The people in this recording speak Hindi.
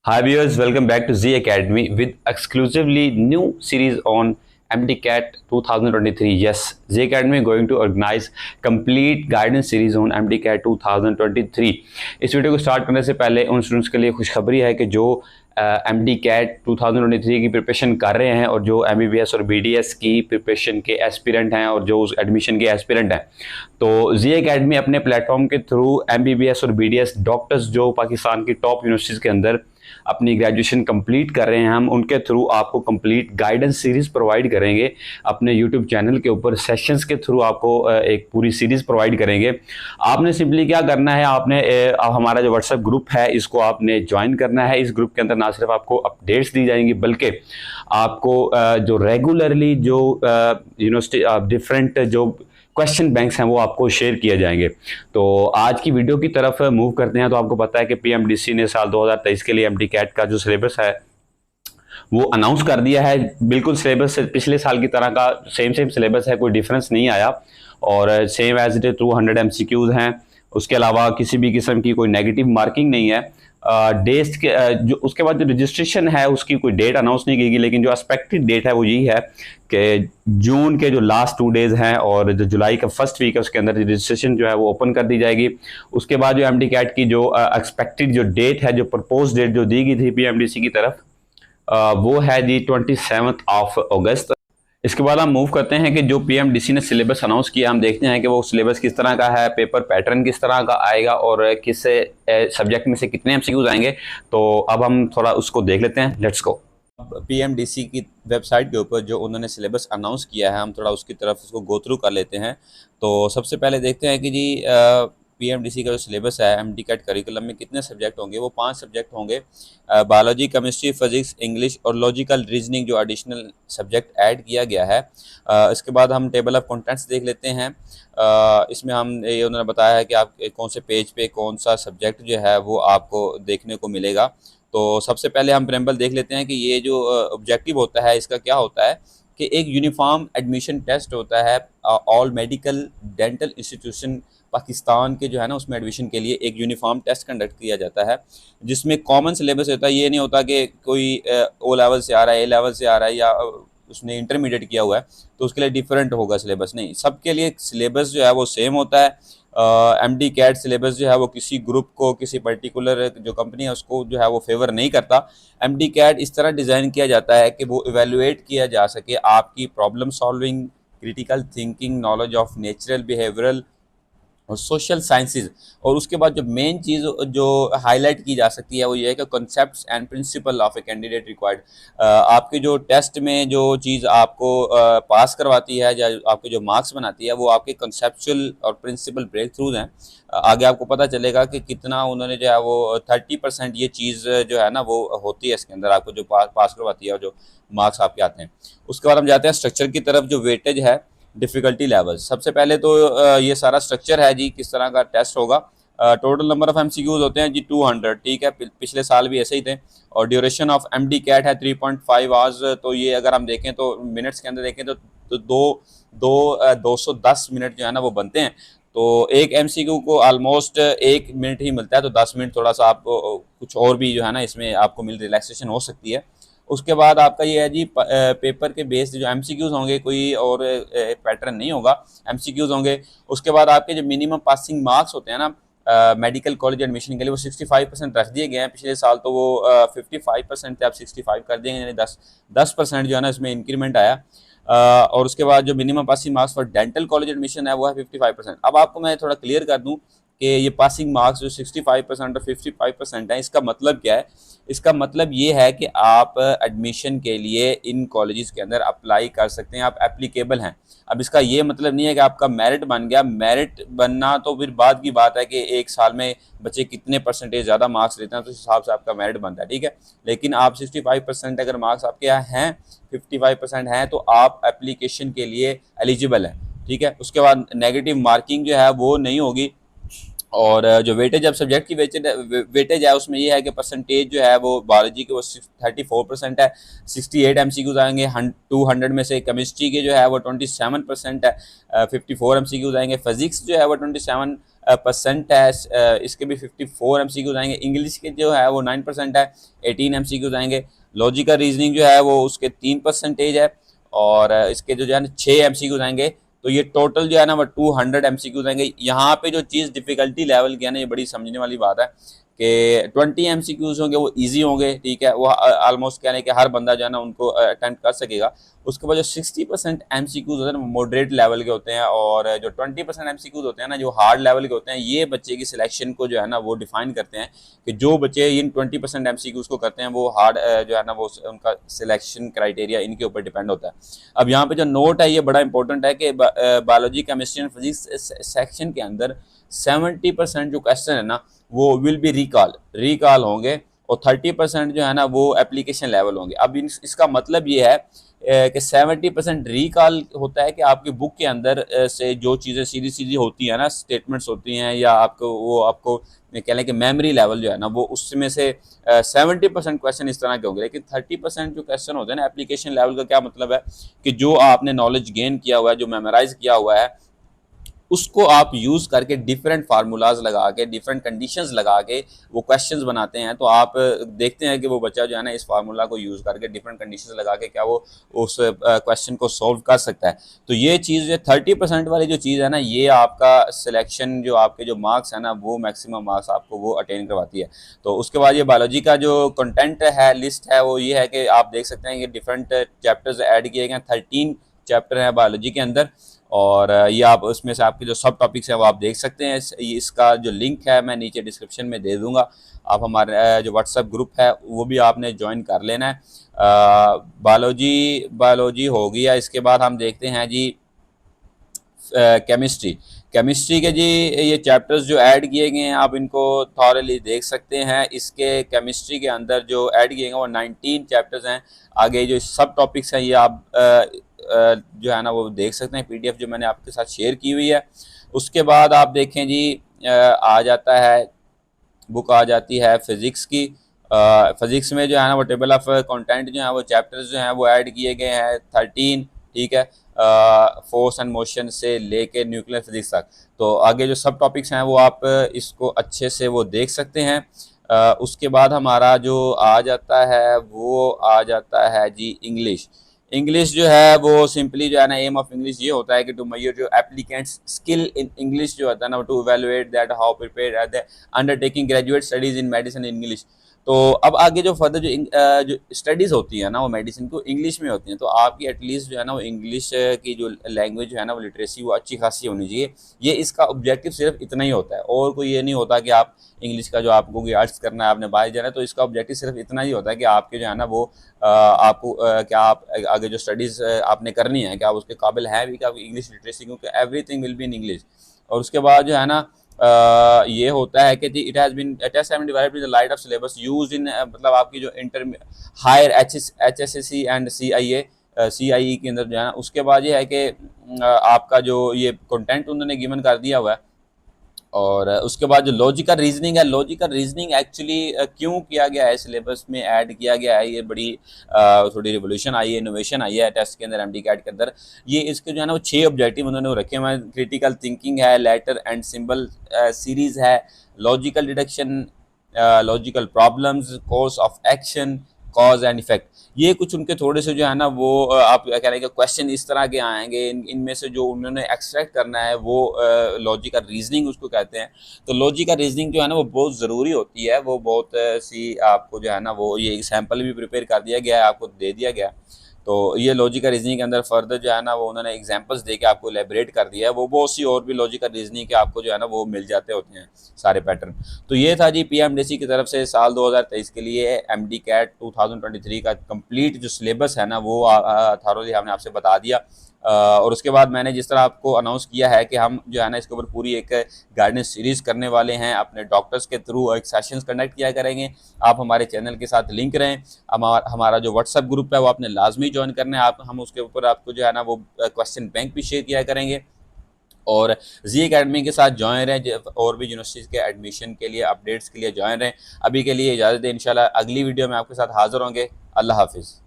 Hi viewers, welcome back to Z Academy with exclusively new series on MDCAT 2023. Yes, Z Academy going to organize complete guidance series on MDCAT 2023. इस वीडियो को स्टार्ट करने से पहले उन स्टूडेंट्स के लिए खुशखबरी है कि जो MDCAT 2023 की प्रिपरेशन कर रहे हैं और जो MBBS और BDS की प्रिपरेशन के एस्पिरेंट हैं और जो उस एडमिशन के एस्पिरेंट हैं, तो जी एकेडमी अपने प्लेटफॉर्म के थ्रू MBBS और BDS डॉक्टर्स जो पाकिस्तान की टॉप यूनिवर्सिटीज़ के अंदर अपनी ग्रेजुएशन कंप्लीट कर रहे हैं, हम उनके थ्रू आपको कंप्लीट गाइडेंस सीरीज प्रोवाइड करेंगे। अपने यूट्यूब चैनल के ऊपर सेशंस के थ्रू आपको एक पूरी सीरीज प्रोवाइड करेंगे। आपने सिंपली क्या करना है, आपने हमारा जो व्हाट्सएप ग्रुप है इसको आपने ज्वाइन करना है। इस ग्रुप के अंदर ना सिर्फ आपको अपडेट्स दी जाएंगी बल्कि आपको जो रेगुलरली जो यूनिवर्सिटी डिफरेंट जो क्वेश्चन बैंक्स हैं वो आपको शेयर किए जाएंगे। तो आज की वीडियो की तरफ मूव करते हैं। तो आपको पता है कि पीएमडीसी ने साल 2023 के लिए एमडीकैट का जो सिलेबस है वो अनाउंस कर दिया है। बिल्कुल सिलेबस पिछले साल की तरह का सेम सिलेबस है, कोई डिफरेंस नहीं आया और same as it is 200 MCQs हैं। उसके अलावा किसी भी किस्म की कोई नेगेटिव मार्किंग नहीं है। डेट्स के जो उसके बाद जो रजिस्ट्रेशन है उसकी कोई डेट अनाउंस नहीं की गई, लेकिन जो एक्सपेक्टेड डेट है वो यही है कि जून के जो लास्ट 2 डेज हैं और जो जुलाई का फर्स्ट वीक है उसके अंदर रजिस्ट्रेशन जो है वो ओपन कर दी जाएगी। उसके बाद जो एमडीकैट की जो एक्सपेक्टेड जो डेट है, जो प्रपोज डेट जो दी गई थी पीएमडीसी की तरफ, वो है जी 27 अगस्त। इसके बाद हम मूव करते हैं कि जो पीएमडीसी ने सिलेबस अनाउंस किया, हम देखते हैं कि वो सिलेबस किस तरह का है, पेपर पैटर्न किस तरह का आएगा और किस सब्जेक्ट में से कितने एमसीक्यूज आएंगे। तो अब हम थोड़ा उसको देख लेते हैं। Let's go. पीएमडीसी की वेबसाइट के ऊपर जो उन्होंने सिलेबस अनाउंस किया है, हम थोड़ा उसकी तरफ उसको गो थ्रू कर लेते हैं। तो सबसे पहले देखते हैं कि जी पीएमडीसी का जो सिलेबस है एमडीकैट करिकुलम में कितने सब्जेक्ट होंगे। वो 5 सब्जेक्ट होंगे, बायोलॉजी, केमिस्ट्री, फिजिक्स, इंग्लिश और लॉजिकल रीजनिंग जो एडिशनल सब्जेक्ट ऐड किया गया है। इसके बाद हम टेबल ऑफ कंटेंट्स देख लेते हैं। इसमें हम ये उन्होंने बताया है कि आप कौन से पेज पे कौन सा सब्जेक्ट जो है वो आपको देखने को मिलेगा। तो सबसे पहले हम प्रेम्बल देख लेते हैं कि ये जो ऑब्जेक्टिव होता है इसका क्या होता है कि एक यूनिफॉर्म एडमिशन टेस्ट होता है all medical dental institution Pakistan के जो है ना उसमें एडमिशन के लिए एक यूनिफॉर्म टेस्ट कंडक्ट किया जाता है जिसमें कॉमन सिलेबस होता है। ये नहीं होता कि कोई ओ लेवल से आ रहा है, ए लेवल से आ रहा है या उसने इंटरमीडिएट किया हुआ है तो उसके लिए डिफरेंट होगा सिलेबस। नहीं, सबके लिए सिलेबस जो है वो सेम होता है। एमडीकैट सिलेबस जो है वो किसी ग्रुप को, किसी पर्टिकुलर जो कंपनी है उसको जो है वो फेवर नहीं करता। एमडीकैट इस तरह डिज़ाइन किया जाता है कि वो इवेलुएट किया जा सके आपकी problem solving, critical thinking, knowledge of natural behavioural और सोशल साइंसेज। और उसके बाद जो मेन चीज़ जो हाईलाइट की जा सकती है वो ये है कि concepts and principle of a candidate required. आपके जो टेस्ट में जो चीज़ आपको पास करवाती है या आपके जो मार्क्स बनाती है वो आपके कॉन्सेप्चुअल और प्रिंसिपल ब्रेक थ्रूज हैं। आगे आपको पता चलेगा कि कितना उन्होंने जो है वो 30% ये चीज़ जो है ना वो होती है इसके अंदर, आपको जो पास करवाती है और जो मार्क्स आपके आते हैं। उसके बाद हम जाते हैं स्ट्रक्चर की तरफ, जो वेटेज है, डिफ़िकल्टी लेवल। सबसे पहले तो ये सारा स्ट्रक्चर है जी किस तरह का टेस्ट होगा। टोटल नंबर ऑफ एमसीक्यूज होते हैं जी 200, ठीक है, पिछले साल भी ऐसे ही थे। और ड्यूरेशन ऑफ एमडीकैट है 3.5 आवर्स। तो ये अगर हम देखें तो मिनट्स के अंदर देखें तो 210 मिनट जो है ना वो बनते हैं। तो एक एमसीक्यू को ऑलमोस्ट 1 मिनट ही मिलता है, तो 10 मिनट थोड़ा सा आपको कुछ और भी जो है ना इसमें आपको रिलैक्सेशन हो सकती है। उसके बाद आपका ये है जी पेपर के बेस्ड जो एमसीक्यूज होंगे, कोई और पैटर्न नहीं होगा, एमसीक्यूज होंगे। उसके बाद आपके जो मिनिमम पासिंग मार्क्स होते हैं ना मेडिकल कॉलेज एडमिशन के लिए वो 65% रख दिए गए हैं। पिछले साल तो वो 55% थे, अब 65 कर दिए, यानी 10% जो है ना इसमें इंक्रीमेंट आया। और उसके बाद जो minimum passing marks for dental college admission है वो है 55%। अब आपको मैं थोड़ा क्लियर कर दूं कि ये पासिंग मार्क्स जो 65% और 55% है, इसका मतलब क्या है। इसका मतलब ये है कि आप एडमिशन के लिए इन कॉलेजेस के अंदर अप्लाई कर सकते हैं, आप एप्लीकेबल हैं। अब इसका ये मतलब नहीं है कि आपका मेरिट बन गया। मेरिट बनना तो फिर बाद की बात है कि एक साल में बच्चे कितने परसेंटेज ज़्यादा मार्क्स लेते हैं तो उस हिसाब से आपका मेरिट बनता है, ठीक है। लेकिन आप 65% अगर मार्क्स आपके यहाँ हैं, 55% हैं, तो आप एप्लीकेशन के लिए एलिजिबल हैं, ठीक है। उसके बाद नेगेटिव मार्किंग जो है वो नहीं होगी। और जो वेटेज, अब सब्जेक्ट की वेटेज है उसमें ये है कि परसेंटेज जो है वो बायोलॉजी के वो 34% है, 68 MCQs आएंगे 200 में से। केमिस्ट्री के जो है वो 27% है, 54 MCQs आएंगे। फिजिक्स जो है वो 27% है, इसके भी 54 MCQs आएंगे। इंग्लिश के जो है वो 9% है, 18 MCQs आएंगे। लॉजिकल रीजनिंग जो है वो उसके 3% है, और इसके जो है ना 6 MCQs आएंगे। तो ये टोटल जो है ना वो 200 MCQs आएंगे। यहाँ पे जो चीज़ डिफिकल्टी लेवल की है ना, ये बड़ी समझने वाली बात है कि 20 MCQs होंगे वो इजी होंगे, ठीक है, वो ऑलमोस्ट कहने कि हर बंदा जो है ना उनको अटेम्प्ट कर सकेगा। उसके बाद जो 60% MCQs होते हैं ना मॉडरेट लेवल के होते हैं, और जो 20% MCQs होते हैं ना जो हार्ड लेवल के होते हैं, ये बच्चे की सिलेक्शन को जो है ना वो डिफाइन करते हैं कि जो बच्चे इन 20% MCQs को करते हैं वो हार्ड जो है ना वो उनका सिलेक्शन क्राइटेरिया इनके ऊपर डिपेंड होता है। अब यहाँ पे जो नोट है ये बड़ा इंपॉर्टेंट है कि biology, chemistry and physics section के अंदर 70% जो क्वेश्चन है ना वो विल बी रिकॉल होंगे, और 30% जो है ना वो एप्लीकेशन लेवल होंगे। अब इसका मतलब ये है कि 70% रिकॉल होता है कि आपकी बुक के अंदर से जो चीज़ें सीधी सीधी होती हैं ना, स्टेटमेंट्स होती हैं, या आपको कह लें कि मेमोरी लेवल जो है ना वो उसमें से 70% क्वेश्चन इस तरह के होंगे। लेकिन 30% जो क्वेश्चन होते हैं ना एप्लीकेशन लेवल का, क्या मतलब है कि जो आपने नॉलेज गेन किया हुआ है, जो मेमोराइज किया हुआ है, उसको आप यूज़ करके डिफरेंट फार्मूलाज लगा के, डिफरेंट कंडीशंस लगा के वो क्वेश्चंस बनाते हैं। तो आप देखते हैं कि वो बच्चा जो है ना इस फार्मूला को यूज़ करके डिफरेंट कंडीशंस लगा के क्या वो उस क्वेश्चन को सॉल्व कर सकता है। तो ये चीज़ 30% वाली जो चीज़ है ना, ये आपका सिलेक्शन, जो आपके जो मार्क्स है ना वो मैक्सिमम मार्क्स आपको वो अटेन करवाती है। तो उसके बाद ये बायोलॉजी का जो कंटेंट है, लिस्ट है, वो ये है कि आप देख सकते हैं कि डिफरेंट चैप्टर्स ऐड किए गए हैं। 13 चैप्टर हैं बायोलॉजी के अंदर, और ये आप उसमें से आपके जो सब टॉपिक्स हैं वो आप देख सकते हैं। इसका जो लिंक है मैं नीचे डिस्क्रिप्शन में दे दूंगा। आप हमारे जो व्हाट्सएप ग्रुप है वो भी आपने ज्वाइन कर लेना है। बायोलॉजी हो गया। इसके बाद हम देखते हैं जी केमिस्ट्री के जी ये चैप्टर्स जो ऐड किए गए हैं आप इनको थॉरली देख सकते हैं। इसके केमिस्ट्री के अंदर जो ऐड किए गए हैं वो 19 चैप्टर्स हैं। आगे जो सब टॉपिक्स हैं ये आप जो है ना वो देख सकते हैं, PDF जो मैंने आपके साथ शेयर की हुई है। उसके बाद आप देखें जी आ जाता है बुक आ जाती है फिज़िक्स की। फिज़िक्स में जो है ना वो टेबल ऑफ कंटेंट जो है वो चैप्टर्स जो हैं वो ऐड किए गए हैं 13, ठीक है, फोर्स एंड मोशन से लेके न्यूक्लियर फिजिक्स तक। तो आगे जो सब टॉपिक्स हैं वो आप इसको अच्छे से वो देख सकते हैं। उसके बाद हमारा जो आ जाता है वो आ जाता है जी इंग्लिश जो है वो सिंपली जो है ना एम ऑफ इंग्लिश ये होता है कि टू मेजर जो एप्लीकेंट्स स्किल इन इंग्लिश जो होता है ना, to evaluate that how prepare at the undertaking graduate studies in medicine in English. तो अब आगे जो फर्दर जो स्टडीज़ होती है ना वो मेडिसिन को इंग्लिश में होती हैं, तो आपकी एटलीस्ट जो है ना वो इंग्लिश की जो लैंग्वेज है ना वो लिटरेसी वो अच्छी खासी होनी चाहिए। ये इसका ऑब्जेक्टिव सिर्फ इतना ही होता है, और कोई ये नहीं होता कि आप इंग्लिश का जो आपको कोई आर्ट्स करना है, आपने बाहर जाना है, तो इसका ऑब्जेक्टिव सिर्फ इतना ही होता है कि आपके जो है ना वो आपको क्या आप आगे जो स्टडीज़ आपने करनी है क्या आप उसके काबिल हैं भी क्या इंग्लिश लिटरेसी, क्योंकि everything will be in English. और उसके बाद जो है ना ये होता है कि it has been test have been developed in the light of syllabus used in, मतलब आपकी जो inter higher HSSC and CIE के अंदर जो है ना। उसके बाद ये है कि आपका जो ये कंटेंट उन्होंने गिवन कर दिया हुआ है। और उसके बाद जो लॉजिकल रीजनिंग है, लॉजिकल रीजनिंग एक्चुअली क्यों किया गया है, सिलेबस में ऐड किया गया है, ये बड़ी थोड़ी रिवोल्यूशन आई है, इनोवेशन आई है टेस्ट के अंदर, MD-CAT के अंदर। ये इसके जो है ना वो 6 ऑब्जेक्टिव उन्होंने रखे हुए हैं। क्रिटिकल थिंकिंग है, लेटर एंड सिंबल सीरीज है, logical deduction, logical problems, course of action, cause and effect. ये कुछ उनके थोड़े से जो है ना वो आप कह रहे हैं कि क्वेश्चन इस तरह के आएंगे। इनमें से जो उन्होंने एक्सट्रैक्ट करना है वो लॉजिकल रीजनिंग उसको कहते हैं। तो लॉजिकल रीजनिंग जो है ना वो बहुत ज़रूरी होती है। वो बहुत सी आपको जो है ना वो ये एग्जाम्पल भी प्रिपेयर कर दिया गया है, आपको दे दिया गया। तो ये लॉजिकल रीजनिंग के अंदर फर्दर जो है ना वो उन्होंने एग्जांपल्स देके आपको एलेबरेट कर दिया है। वो बहुत सी और भी लॉजिकल रीजनिंग के आपको जो है ना वो मिल जाते होते हैं सारे पैटर्न। तो ये था जी PMDC की तरफ से साल 2023 के लिए MD-CAT 2023 का कंप्लीट जो सिलेबस है ना वो थारोली हमने आपसे बता दिया। और उसके बाद मैंने जिस तरह आपको अनाउंस किया है कि हम जो है ना इसके ऊपर पूरी एक गाइडेंस सीरीज़ करने वाले हैं, अपने डॉक्टर्स के थ्रू एक सेशंस कंडक्ट किया करेंगे। आप हमारे चैनल के साथ लिंक रहें। हमारा जो व्हाट्सएप ग्रुप है वो आपने लाजमी ज्वाइन करना है। हम उसके ऊपर आपको जो है ना वो क्वेश्चन बैंक भी शेयर किया करेंगे। और जी अकेडमी के साथ ज्वाइन रहें और भी यूनिवर्सिटीज़ के एडमिशन के लिए अपडेट्स के लिए ज्वाइन रहें। अभी के लिए इजाज़त दें, इंशाल्लाह अगली वीडियो में आपके साथ हाज़िर होंगे। अल्लाह हाफिज़।